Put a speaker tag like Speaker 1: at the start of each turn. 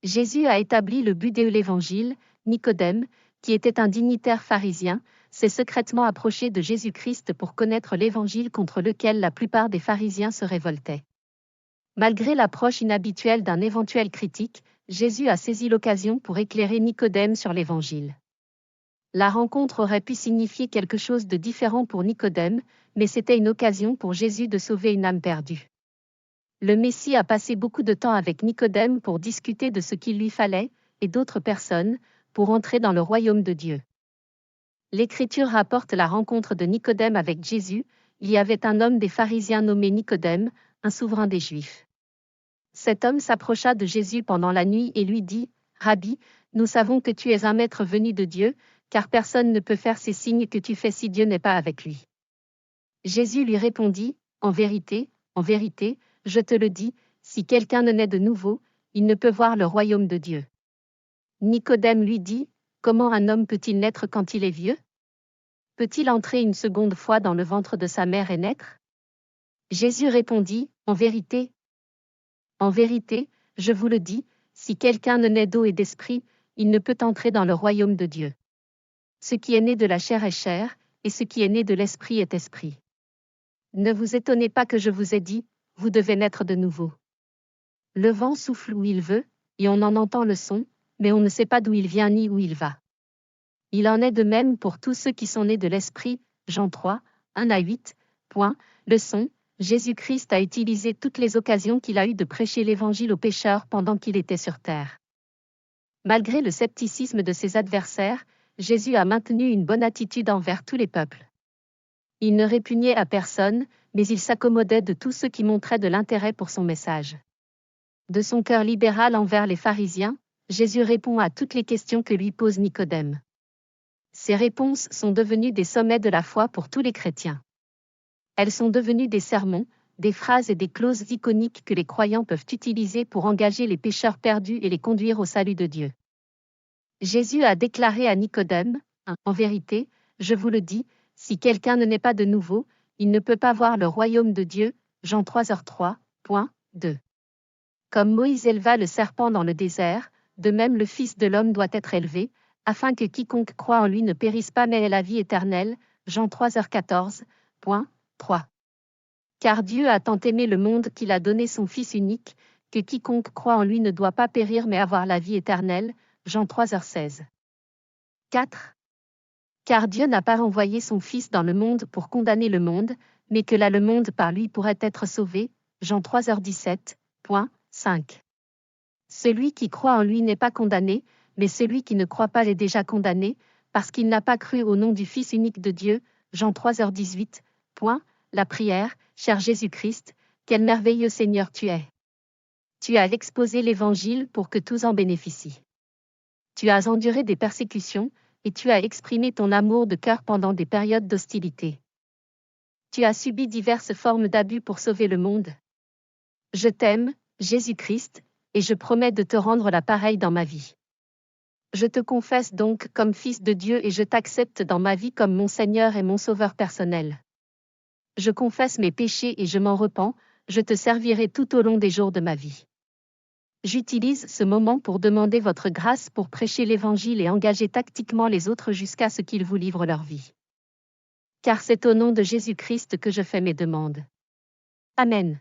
Speaker 1: Jésus a établi le but de l'Évangile. Nicodème, qui était un dignitaire pharisien, s'est secrètement approché de Jésus-Christ pour connaître l'Évangile contre lequel la plupart des pharisiens se révoltaient. Malgré l'approche inhabituelle d'un éventuel critique, Jésus a saisi l'occasion pour éclairer Nicodème sur l'Évangile. La rencontre aurait pu signifier quelque chose de différent pour Nicodème, mais c'était une occasion pour Jésus de sauver une âme perdue. Le Messie a passé beaucoup de temps avec Nicodème pour discuter de ce qu'il lui fallait, et d'autres personnes, pour entrer dans le royaume de Dieu. L'Écriture rapporte la rencontre de Nicodème avec Jésus. Il y avait un homme des pharisiens nommé Nicodème, un souverain des Juifs. Cet homme s'approcha de Jésus pendant la nuit et lui dit, « Rabbi, nous savons que tu es un maître venu de Dieu, car personne ne peut faire ces signes que tu fais si Dieu n'est pas avec lui. » Jésus lui répondit, « en vérité, je te le dis, si quelqu'un ne naît de nouveau, il ne peut voir le royaume de Dieu. » Nicodème lui dit, « Comment un homme peut-il naître quand il est vieux? Peut-il entrer une seconde fois dans le ventre de sa mère et naître? » Jésus répondit, « En vérité, je vous le dis, si quelqu'un ne naît d'eau et d'esprit, il ne peut entrer dans le royaume de Dieu. Ce qui est né de la chair est chair, et ce qui est né de l'esprit est esprit. Ne vous étonnez pas que je vous ai dit, vous devez naître de nouveau. Le vent souffle où il veut, et on en entend le son, mais on ne sait pas d'où il vient ni où il va. Il en est de même pour tous ceux qui sont nés de l'esprit. » Jean 3, 1-8. Leçon. Jésus-Christ a utilisé toutes les occasions qu'il a eues de prêcher l'Évangile aux pécheurs pendant qu'il était sur terre. Malgré le scepticisme de ses adversaires, Jésus a maintenu une bonne attitude envers tous les peuples. Il ne répugnait à personne, mais il s'accommodait de tous ceux qui montraient de l'intérêt pour son message. De son cœur libéral envers les pharisiens, Jésus répond à toutes les questions que lui pose Nicodème. Ces réponses sont devenues des sommets de la foi pour tous les chrétiens. Elles sont devenues des sermons, des phrases et des clauses iconiques que les croyants peuvent utiliser pour engager les pécheurs perdus et les conduire au salut de Dieu. Jésus a déclaré à Nicodème, « En vérité, je vous le dis, si quelqu'un ne naît pas de nouveau, il ne peut pas voir le royaume de Dieu. » Jean 3:3. 2. Comme Moïse éleva le serpent dans le désert, de même le Fils de l'homme doit être élevé, afin que quiconque croit en lui ne périsse pas mais ait la vie éternelle. Jean 3:14. 3. Car Dieu a tant aimé le monde qu'il a donné son Fils unique, que quiconque croit en lui ne doit pas périr mais avoir la vie éternelle. Jean 3:16. 4. Car Dieu n'a pas envoyé son Fils dans le monde pour condamner le monde, mais que là le monde par lui pourrait être sauvé. Jean 3:17. 5. Celui qui croit en lui n'est pas condamné, mais celui qui ne croit pas est déjà condamné, parce qu'il n'a pas cru au nom du Fils unique de Dieu. Jean 3:18. La prière. Cher Jésus-Christ, quel merveilleux Seigneur tu es. Tu as exposé l'Évangile pour que tous en bénéficient. Tu as enduré des persécutions, et tu as exprimé ton amour de cœur pendant des périodes d'hostilité. Tu as subi diverses formes d'abus pour sauver le monde. Je t'aime, Jésus-Christ, et je promets de te rendre la pareille dans ma vie. Je te confesse donc comme Fils de Dieu et je t'accepte dans ma vie comme mon Seigneur et mon Sauveur personnel. Je confesse mes péchés et je m'en repens, je te servirai tout au long des jours de ma vie. J'utilise ce moment pour demander votre grâce pour prêcher l'Évangile et engager tactiquement les autres jusqu'à ce qu'ils vous livrent leur vie. Car c'est au nom de Jésus-Christ que je fais mes demandes. Amen.